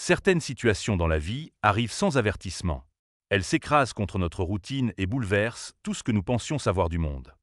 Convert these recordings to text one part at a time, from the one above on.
Certaines situations dans la vie arrivent sans avertissement. Elles s'écrasent contre notre routine et bouleversent tout ce que nous pensions savoir du monde.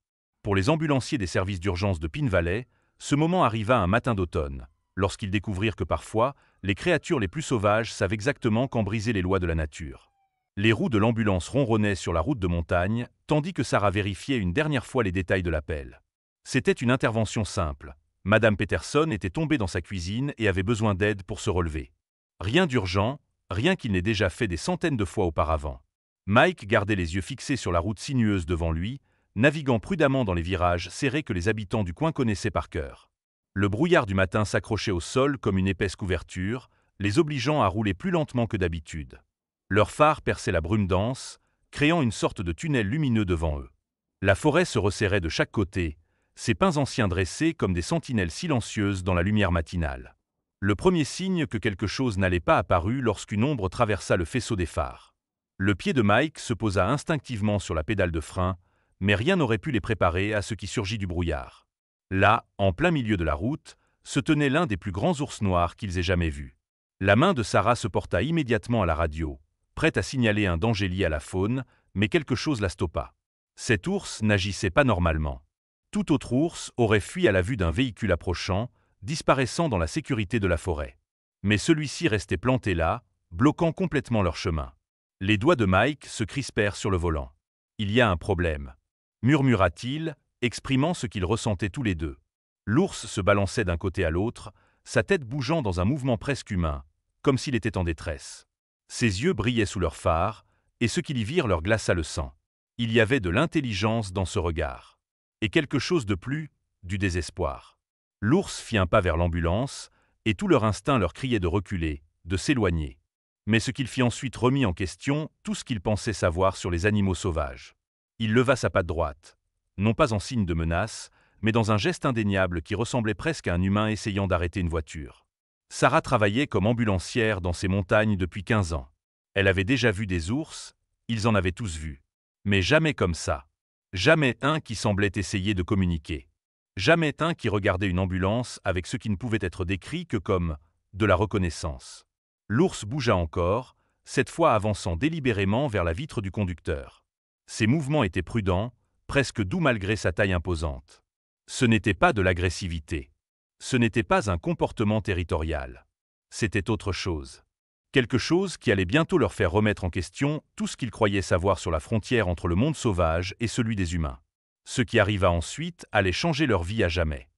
Pour les ambulanciers des services d'urgence de Pine Valley, ce moment arriva un matin d'automne, lorsqu'ils découvrirent que parfois, les créatures les plus sauvages savent exactement quand briser les lois de la nature. Les roues de l'ambulance ronronnaient sur la route de montagne, tandis que Sarah vérifiait une dernière fois les détails de l'appel. C'était une intervention simple. Madame Peterson était tombée dans sa cuisine et avait besoin d'aide pour se relever. Rien d'urgent, rien qu'il n'ait déjà fait des centaines de fois auparavant. Mike gardait les yeux fixés sur la route sinueuse devant lui, naviguant prudemment dans les virages serrés que les habitants du coin connaissaient par cœur. Le brouillard du matin s'accrochait au sol comme une épaisse couverture, les obligeant à rouler plus lentement que d'habitude. Leurs phares perçaient la brume dense, créant une sorte de tunnel lumineux devant eux. La forêt se resserrait de chaque côté, ses pins anciens dressés comme des sentinelles silencieuses dans la lumière matinale. Le premier signe que quelque chose n'allait pas apparut lorsqu'une ombre traversa le faisceau des phares. Le pied de Mike se posa instinctivement sur la pédale de frein, mais rien n'aurait pu les préparer à ce qui surgit du brouillard. Là, en plein milieu de la route, se tenait l'un des plus grands ours noirs qu'ils aient jamais vus. La main de Sarah se porta immédiatement à la radio, prête à signaler un danger lié à la faune, mais quelque chose la stoppa. Cet ours n'agissait pas normalement. Tout autre ours aurait fui à la vue d'un véhicule approchant, disparaissant dans la sécurité de la forêt. Mais celui-ci restait planté là, bloquant complètement leur chemin. Les doigts de Mike se crispèrent sur le volant. « Il y a un problème », murmura-t-il, exprimant ce qu'ils ressentaient tous les deux. L'ours se balançait d'un côté à l'autre, sa tête bougeant dans un mouvement presque humain, comme s'il était en détresse. Ses yeux brillaient sous leurs phares, et ce qu'ils y virent leur glaça le sang. Il y avait de l'intelligence dans ce regard. Et quelque chose de plus, du désespoir. L'ours fit un pas vers l'ambulance, et tout leur instinct leur criait de reculer, de s'éloigner. Mais ce qu'il fit ensuite remit en question tout ce qu'il pensait savoir sur les animaux sauvages. Il leva sa patte droite, non pas en signe de menace, mais dans un geste indéniable qui ressemblait presque à un humain essayant d'arrêter une voiture. Sarah travaillait comme ambulancière dans ces montagnes depuis 15 ans. Elle avait déjà vu des ours, ils en avaient tous vu. Mais jamais comme ça. Jamais un qui semblait essayer de communiquer. Jamais un qui regardait une ambulance avec ce qui ne pouvait être décrit que comme de la reconnaissance. L'ours bougea encore, cette fois avançant délibérément vers la vitre du conducteur. Ses mouvements étaient prudents, presque doux malgré sa taille imposante. Ce n'était pas de l'agressivité. Ce n'était pas un comportement territorial. C'était autre chose. Quelque chose qui allait bientôt leur faire remettre en question tout ce qu'ils croyaient savoir sur la frontière entre le monde sauvage et celui des humains. Ce qui arriva ensuite allait changer leur vie à jamais.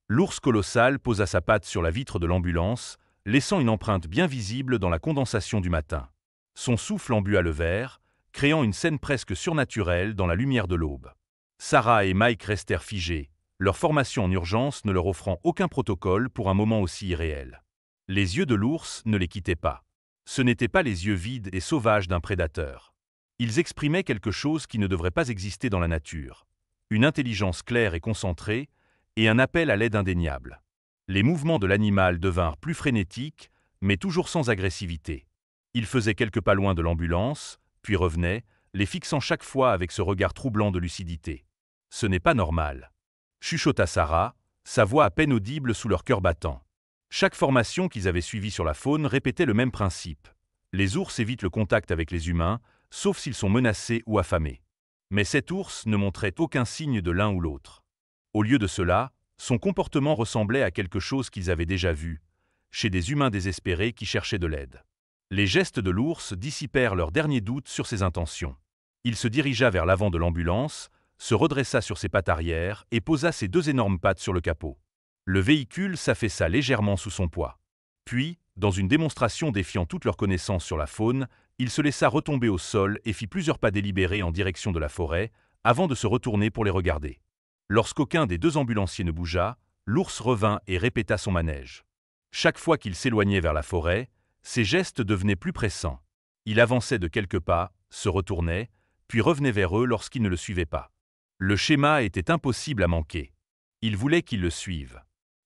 L'ours colossal posa sa patte sur la vitre de l'ambulance, laissant une empreinte bien visible dans la condensation du matin. Son souffle embua le verre, créant une scène presque surnaturelle dans la lumière de l'aube. Sarah et Mike restèrent figés, leur formation en urgence ne leur offrant aucun protocole pour un moment aussi irréel. Les yeux de l'ours ne les quittaient pas. Ce n'étaient pas les yeux vides et sauvages d'un prédateur. Ils exprimaient quelque chose qui ne devrait pas exister dans la nature. Une intelligence claire et concentrée, et un appel à l'aide indéniable. Les mouvements de l'animal devinrent plus frénétiques, mais toujours sans agressivité. Il faisait quelques pas loin de l'ambulance, puis revenait, les fixant chaque fois avec ce regard troublant de lucidité. « Ce n'est pas normal », chuchota Sarah, sa voix à peine audible sous leur cœur battant. Chaque formation qu'ils avaient suivie sur la faune répétait le même principe. Les ours évitent le contact avec les humains, sauf s'ils sont menacés ou affamés. Mais cet ours ne montrait aucun signe de l'un ou l'autre. Au lieu de cela, son comportement ressemblait à quelque chose qu'ils avaient déjà vu, chez des humains désespérés qui cherchaient de l'aide. Les gestes de l'ours dissipèrent leurs derniers doutes sur ses intentions. Il se dirigea vers l'avant de l'ambulance, se redressa sur ses pattes arrière et posa ses deux énormes pattes sur le capot. Le véhicule s'affaissa légèrement sous son poids. Puis, dans une démonstration défiant toute leur connaissance sur la faune, il se laissa retomber au sol et fit plusieurs pas délibérés en direction de la forêt, avant de se retourner pour les regarder. Lorsqu'aucun des deux ambulanciers ne bougea, l'ours revint et répéta son manège. Chaque fois qu'il s'éloignait vers la forêt, ses gestes devenaient plus pressants. Il avançait de quelques pas, se retournait, puis revenait vers eux lorsqu'ils ne le suivaient pas. Le schéma était impossible à manquer. Il voulait qu'ils le suivent.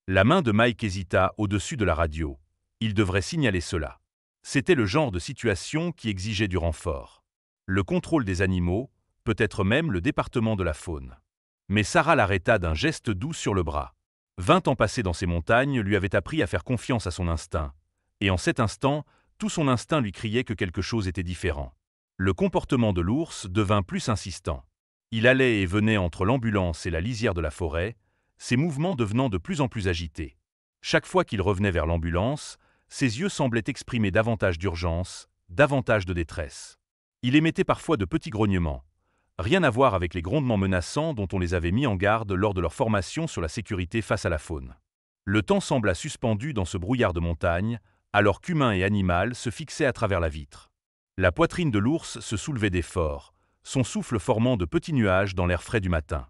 La main de Mike hésita au-dessus de la radio. Il devrait signaler cela. C'était le genre de situation qui exigeait du renfort. Le contrôle des animaux, peut-être même le département de la faune. Mais Sarah l'arrêta d'un geste doux sur le bras. 20 ans passés dans ces montagnes lui avaient appris à faire confiance à son instinct. Et en cet instant, Tout son instinct lui criait que quelque chose était différent. Le comportement de l'ours devint plus insistant. Il allait et venait entre l'ambulance et la lisière de la forêt, ses mouvements devenant de plus en plus agités. Chaque fois qu'il revenait vers l'ambulance, ses yeux semblaient exprimer davantage d'urgence, davantage de détresse. Il émettait parfois de petits grognements. Rien à voir avec les grondements menaçants dont on les avait mis en garde lors de leur formation sur la sécurité face à la faune. Le temps sembla suspendu dans ce brouillard de montagne, alors qu'humain et animal se fixaient à travers la vitre. La poitrine de l'ours se soulevait d'effort, son souffle formant de petits nuages dans l'air frais du matin.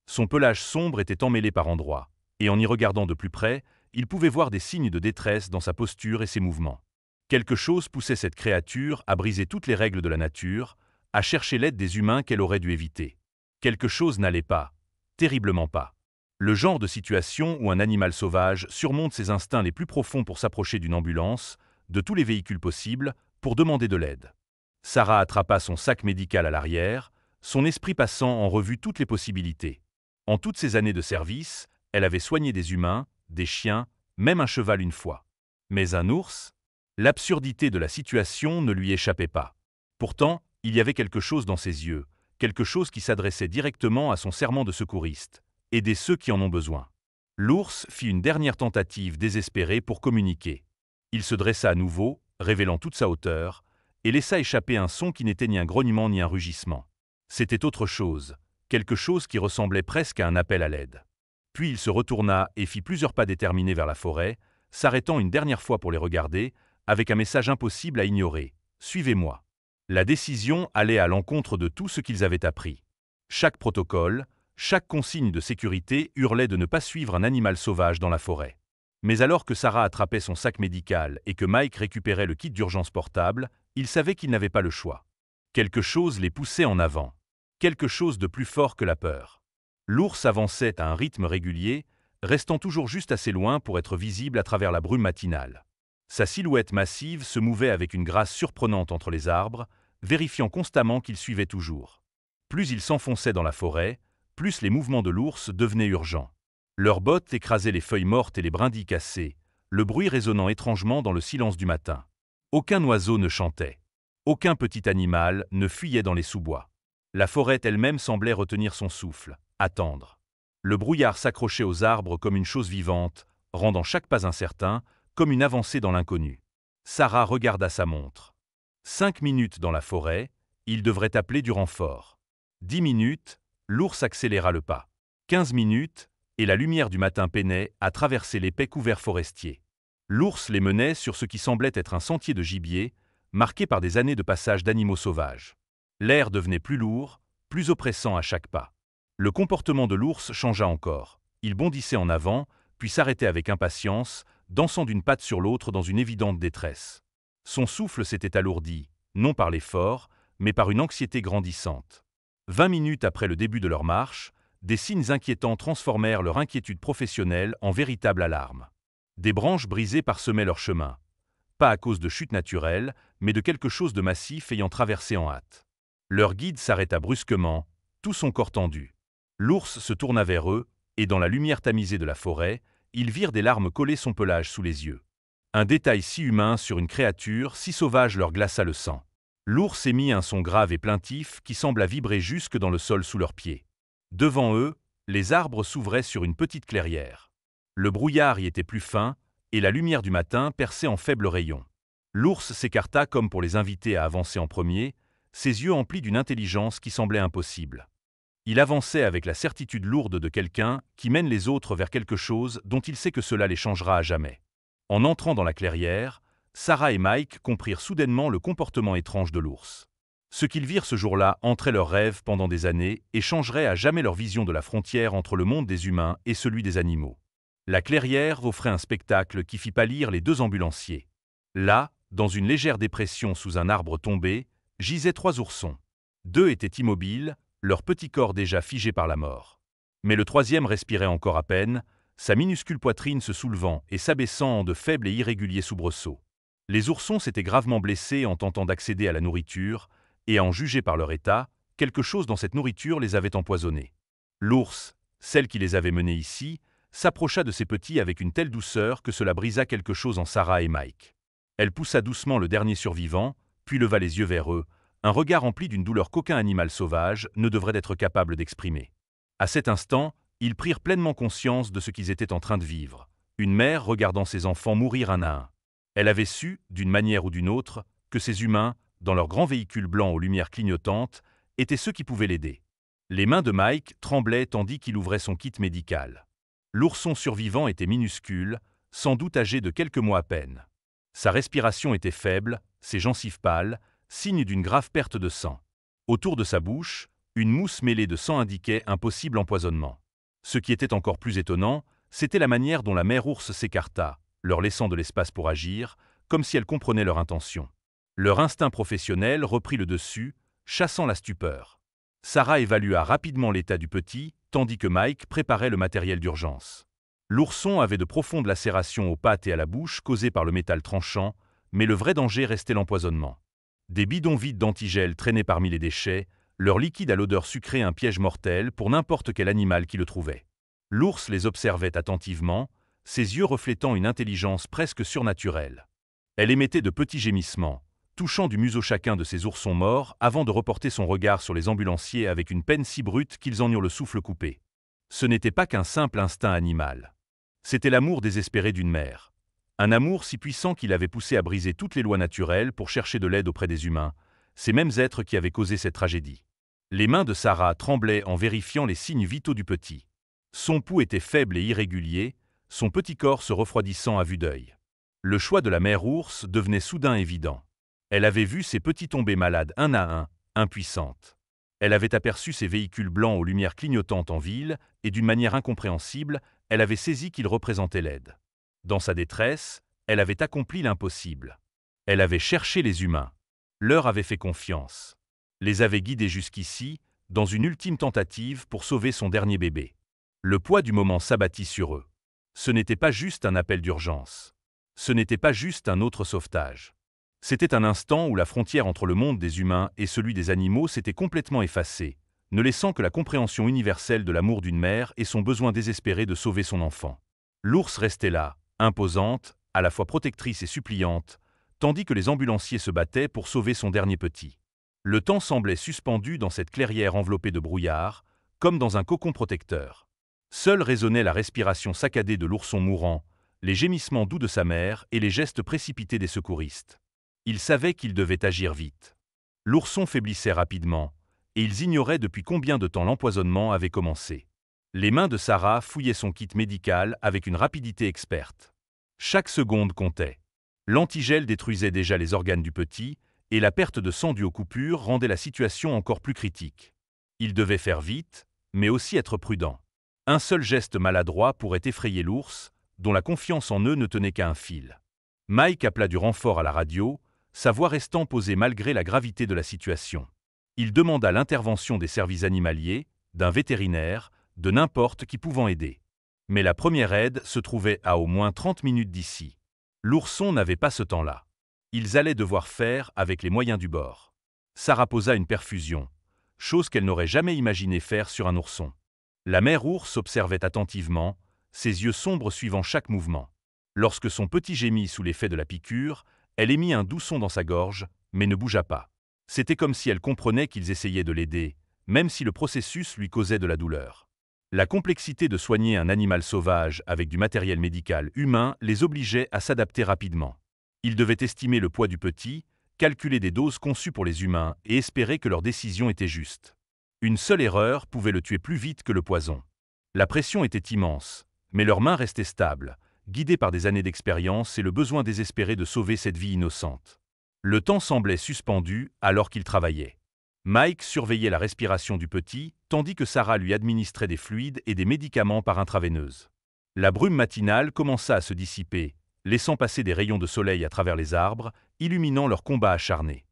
Son pelage sombre était emmêlé par endroits, et en y regardant de plus près, il pouvait voir des signes de détresse dans sa posture et ses mouvements. Quelque chose poussait cette créature à briser toutes les règles de la nature, à chercher l'aide des humains qu'elle aurait dû éviter. Quelque chose n'allait pas, terriblement pas. Le genre de situation où un animal sauvage surmonte ses instincts les plus profonds pour s'approcher d'une ambulance, de tous les véhicules possibles, pour demander de l'aide. Sarah attrapa son sac médical à l'arrière, son esprit passant en revue toutes les possibilités. En toutes ses années de service, elle avait soigné des humains, des chiens, même un cheval une fois. Mais un ours? L'absurdité de la situation ne lui échappait pas. Pourtant, il y avait quelque chose dans ses yeux, quelque chose qui s'adressait directement à son serment de secouriste, aider ceux qui en ont besoin. L'ours fit une dernière tentative désespérée pour communiquer. Il se dressa à nouveau, révélant toute sa hauteur, et laissa échapper un son qui n'était ni un grognement ni un rugissement. C'était autre chose, quelque chose qui ressemblait presque à un appel à l'aide. Puis il se retourna et fit plusieurs pas déterminés vers la forêt, s'arrêtant une dernière fois pour les regarder, avec un message impossible à ignorer. « Suivez-moi ». La décision allait à l'encontre de tout ce qu'ils avaient appris. Chaque protocole, chaque consigne de sécurité hurlait de ne pas suivre un animal sauvage dans la forêt. Mais alors que Sarah attrapait son sac médical et que Mike récupérait le kit d'urgence portable, il savait qu'il n'avait pas le choix. Quelque chose les poussait en avant. Quelque chose de plus fort que la peur. L'ours avançait à un rythme régulier, restant toujours juste assez loin pour être visible à travers la brume matinale. Sa silhouette massive se mouvait avec une grâce surprenante entre les arbres, vérifiant constamment qu'il suivait toujours. Plus il s'enfonçait dans la forêt, plus les mouvements de l'ours devenaient urgents. Leurs bottes écrasaient les feuilles mortes et les brindilles cassées, le bruit résonnant étrangement dans le silence du matin. Aucun oiseau ne chantait. Aucun petit animal ne fuyait dans les sous-bois. La forêt elle-même semblait retenir son souffle, attendre. Le brouillard s'accrochait aux arbres comme une chose vivante, rendant chaque pas incertain, comme une avancée dans l'inconnu. Sarah regarda sa montre. 5 minutes dans la forêt, il devrait appeler du renfort. 10 minutes, l'ours accéléra le pas. 15 minutes, et la lumière du matin peinait à traverser l'épais couvert forestier. L'ours les menait sur ce qui semblait être un sentier de gibier, marqué par des années de passage d'animaux sauvages. L'air devenait plus lourd, plus oppressant à chaque pas. Le comportement de l'ours changea encore. Il bondissait en avant, puis s'arrêtait avec impatience, dansant d'une patte sur l'autre dans une évidente détresse. Son souffle s'était alourdi, non par l'effort, mais par une anxiété grandissante. 20 minutes après le début de leur marche, des signes inquiétants transformèrent leur inquiétude professionnelle en véritable alarme. Des branches brisées parsemaient leur chemin, pas à cause de chutes naturelles, mais de quelque chose de massif ayant traversé en hâte. Leur guide s'arrêta brusquement, tout son corps tendu. L'ours se tourna vers eux, et dans la lumière tamisée de la forêt, ils virent des larmes coller son pelage sous les yeux. Un détail si humain sur une créature si sauvage leur glaça le sang. L'ours émit un son grave et plaintif qui sembla vibrer jusque dans le sol sous leurs pieds. Devant eux, les arbres s'ouvraient sur une petite clairière. Le brouillard y était plus fin, et la lumière du matin perçait en faibles rayons. L'ours s'écarta comme pour les inviter à avancer en premier, ses yeux emplis d'une intelligence qui semblait impossible. Il avançait avec la certitude lourde de quelqu'un qui mène les autres vers quelque chose dont il sait que cela les changera à jamais. En entrant dans la clairière, Sarah et Mike comprirent soudainement le comportement étrange de l'ours. Ce qu'ils virent ce jour-là entrait leurs rêves pendant des années et changerait à jamais leur vision de la frontière entre le monde des humains et celui des animaux. La clairière offrait un spectacle qui fit pâlir les 2 ambulanciers. Là, dans une légère dépression sous un arbre tombé, gisaient 3 oursons. 2 étaient immobiles, leur petit corps déjà figé par la mort. Mais le 3e respirait encore à peine, sa minuscule poitrine se soulevant et s'abaissant en de faibles et irréguliers soubresauts. Les oursons s'étaient gravement blessés en tentant d'accéder à la nourriture, et à en juger par leur état, quelque chose dans cette nourriture les avait empoisonnés. L'ours, celle qui les avait menés ici, s'approcha de ses petits avec une telle douceur que cela brisa quelque chose en Sarah et Mike. Elle poussa doucement le dernier survivant, puis leva les yeux vers eux, un regard rempli d'une douleur qu'aucun animal sauvage ne devrait être capable d'exprimer. À cet instant, ils prirent pleinement conscience de ce qu'ils étaient en train de vivre, une mère regardant ses enfants mourir un à un. Elle avait su, d'une manière ou d'une autre, que ces humains, dans leur grand véhicule blanc aux lumières clignotantes, étaient ceux qui pouvaient l'aider. Les mains de Mike tremblaient tandis qu'il ouvrait son kit médical. L'ourson survivant était minuscule, sans doute âgé de quelques mois à peine. Sa respiration était faible, ses gencives pâles, signe d'une grave perte de sang. Autour de sa bouche, une mousse mêlée de sang indiquait un possible empoisonnement. Ce qui était encore plus étonnant, c'était la manière dont la mère ours s'écarta, leur laissant de l'espace pour agir, comme si elle comprenait leur intention. Leur instinct professionnel reprit le dessus, chassant la stupeur. Sarah évalua rapidement l'état du petit, tandis que Mike préparait le matériel d'urgence. L'ourson avait de profondes lacérations aux pattes et à la bouche causées par le métal tranchant, mais le vrai danger restait l'empoisonnement. Des bidons vides d'antigel traînaient parmi les déchets, leur liquide à l'odeur sucrée un piège mortel pour n'importe quel animal qui le trouvait. L'ours les observait attentivement, ses yeux reflétant une intelligence presque surnaturelle. Elle émettait de petits gémissements, touchant du museau chacun de ces oursons morts avant de reporter son regard sur les ambulanciers avec une peine si brute qu'ils en eurent le souffle coupé. Ce n'était pas qu'un simple instinct animal. C'était l'amour désespéré d'une mère. Un amour si puissant qu'il avait poussé à briser toutes les lois naturelles pour chercher de l'aide auprès des humains, ces mêmes êtres qui avaient causé cette tragédie. Les mains de Sarah tremblaient en vérifiant les signes vitaux du petit. Son pouls était faible et irrégulier, son petit corps se refroidissant à vue d'œil. Le choix de la mère ours devenait soudain évident. Elle avait vu ses petits tomber malades un à un, impuissantes. Elle avait aperçu ces véhicules blancs aux lumières clignotantes en ville, et d'une manière incompréhensible, elle avait saisi qu'ils représentaient l'aide. Dans sa détresse, elle avait accompli l'impossible. Elle avait cherché les humains. Leur avait fait confiance. Les avait guidés jusqu'ici, dans une ultime tentative pour sauver son dernier bébé. Le poids du moment s'abattit sur eux. Ce n'était pas juste un appel d'urgence. Ce n'était pas juste un autre sauvetage. C'était un instant où la frontière entre le monde des humains et celui des animaux s'était complètement effacée, ne laissant que la compréhension universelle de l'amour d'une mère et son besoin désespéré de sauver son enfant. L'ours restait là, imposante, à la fois protectrice et suppliante, tandis que les ambulanciers se battaient pour sauver son dernier petit. Le temps semblait suspendu dans cette clairière enveloppée de brouillard, comme dans un cocon protecteur. Seule résonnait la respiration saccadée de l'ourson mourant, les gémissements doux de sa mère et les gestes précipités des secouristes. Ils savaient qu'ils devaient agir vite. L'ourson faiblissait rapidement, et ils ignoraient depuis combien de temps l'empoisonnement avait commencé. Les mains de Sarah fouillaient son kit médical avec une rapidité experte. Chaque seconde comptait. L'antigel détruisait déjà les organes du petit, et la perte de sang due aux coupures rendait la situation encore plus critique. Ils devaient faire vite, mais aussi être prudents. Un seul geste maladroit pourrait effrayer l'ours, dont la confiance en eux ne tenait qu'à un fil. Mike appela du renfort à la radio, sa voix restant posée malgré la gravité de la situation. Il demanda l'intervention des services animaliers, d'un vétérinaire, de n'importe qui pouvant aider. Mais la première aide se trouvait à au moins 30 minutes d'ici. L'ourson n'avait pas ce temps-là. Ils allaient devoir faire avec les moyens du bord. Sarah posa une perfusion, chose qu'elle n'aurait jamais imaginé faire sur un ourson. La mère ours observait attentivement, ses yeux sombres suivant chaque mouvement. Lorsque son petit gémit sous l'effet de la piqûre, elle émit un doux son dans sa gorge, mais ne bougea pas. C'était comme si elle comprenait qu'ils essayaient de l'aider, même si le processus lui causait de la douleur. La complexité de soigner un animal sauvage avec du matériel médical humain les obligeait à s'adapter rapidement. Ils devaient estimer le poids du petit, calculer des doses conçues pour les humains et espérer que leur décision était juste. Une seule erreur pouvait le tuer plus vite que le poison. La pression était immense, mais leurs mains restaient stables, guidées par des années d'expérience et le besoin désespéré de sauver cette vie innocente. Le temps semblait suspendu alors qu'ils travaillaient. Mike surveillait la respiration du petit, tandis que Sarah lui administrait des fluides et des médicaments par intraveineuse. La brume matinale commença à se dissiper, laissant passer des rayons de soleil à travers les arbres, illuminant leur combat acharné.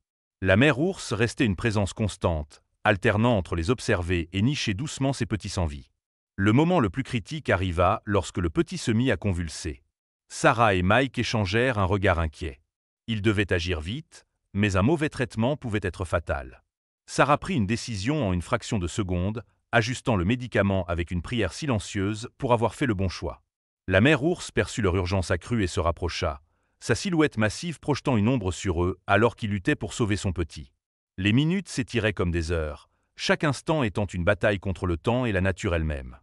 La mère ours restait une présence constante, alternant entre les observer et nicher doucement ses petits sans vie. Le moment le plus critique arriva lorsque le petit se mit à convulser. Sarah et Mike échangèrent un regard inquiet. Ils devaient agir vite, mais un mauvais traitement pouvait être fatal. Sarah prit une décision en une fraction de seconde, ajustant le médicament avec une prière silencieuse pour avoir fait le bon choix. La mère ours perçut leur urgence accrue et se rapprocha, sa silhouette massive projetant une ombre sur eux alors qu'il luttait pour sauver son petit. Les minutes s'étiraient comme des heures, chaque instant étant une bataille contre le temps et la nature elle-même.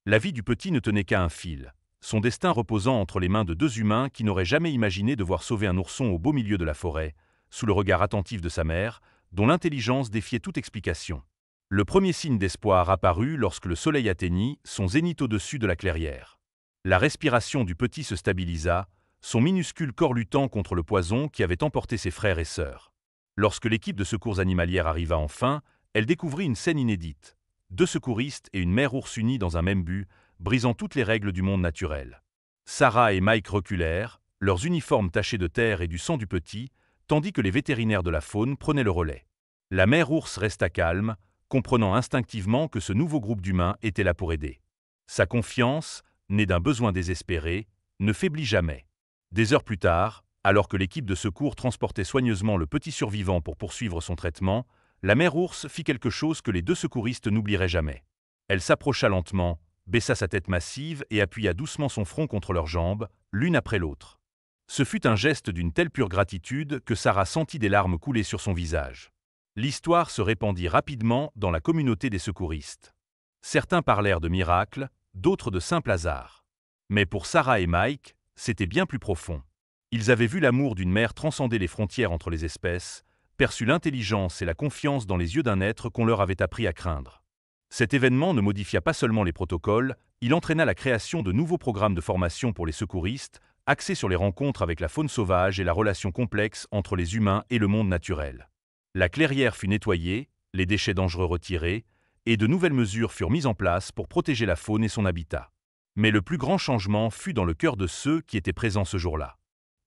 La vie du petit ne tenait qu'à un fil, son destin reposant entre les mains de deux humains qui n'auraient jamais imaginé devoir sauver un ourson au beau milieu de la forêt, sous le regard attentif de sa mère, dont l'intelligence défiait toute explication. Le premier signe d'espoir apparut lorsque le soleil atteignit son zénith au-dessus de la clairière. La respiration du petit se stabilisa, son minuscule corps luttant contre le poison qui avait emporté ses frères et sœurs. Lorsque l'équipe de secours animalière arriva enfin, elle découvrit une scène inédite. Deux secouristes et une mère ours unis dans un même but, brisant toutes les règles du monde naturel. Sarah et Mike reculèrent, leurs uniformes tachés de terre et du sang du petit, tandis que les vétérinaires de la faune prenaient le relais. La mère ours resta calme, comprenant instinctivement que ce nouveau groupe d'humains était là pour aider. Sa confiance, née d'un besoin désespéré, ne faiblit jamais. Des heures plus tard, alors que l'équipe de secours transportait soigneusement le petit survivant pour poursuivre son traitement, la mère ours fit quelque chose que les deux secouristes n'oublieraient jamais. Elle s'approcha lentement, baissa sa tête massive et appuya doucement son front contre leurs jambes, l'une après l'autre. Ce fut un geste d'une telle pure gratitude que Sarah sentit des larmes couler sur son visage. L'histoire se répandit rapidement dans la communauté des secouristes. Certains parlèrent de miracles, d'autres de simples hasards. Mais pour Sarah et Mike, c'était bien plus profond. Ils avaient vu l'amour d'une mère transcender les frontières entre les espèces, perçu l'intelligence et la confiance dans les yeux d'un être qu'on leur avait appris à craindre. Cet événement ne modifia pas seulement les protocoles, il entraîna la création de nouveaux programmes de formation pour les secouristes, axés sur les rencontres avec la faune sauvage et la relation complexe entre les humains et le monde naturel. La clairière fut nettoyée, les déchets dangereux retirés, et de nouvelles mesures furent mises en place pour protéger la faune et son habitat. Mais le plus grand changement fut dans le cœur de ceux qui étaient présents ce jour-là.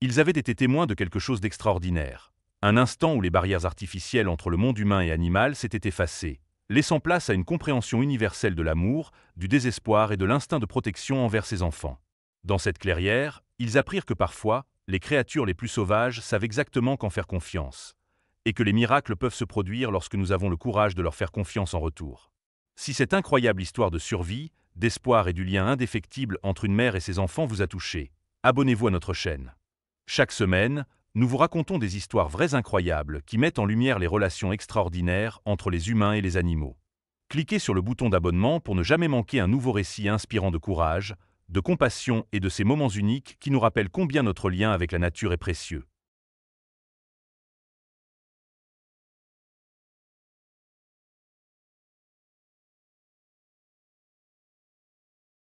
Ils avaient été témoins de quelque chose d'extraordinaire. Un instant où les barrières artificielles entre le monde humain et animal s'étaient effacées, laissant place à une compréhension universelle de l'amour, du désespoir et de l'instinct de protection envers ses enfants. Dans cette clairière, ils apprirent que parfois, les créatures les plus sauvages savent exactement quand faire confiance, et que les miracles peuvent se produire lorsque nous avons le courage de leur faire confiance en retour. Si cette incroyable histoire de survie, d'espoir et du lien indéfectible entre une mère et ses enfants vous a touché, abonnez-vous à notre chaîne. Chaque semaine, nous vous racontons des histoires vraies incroyables qui mettent en lumière les relations extraordinaires entre les humains et les animaux. Cliquez sur le bouton d'abonnement pour ne jamais manquer un nouveau récit inspirant de courage, de compassion et de ces moments uniques qui nous rappellent combien notre lien avec la nature est précieux.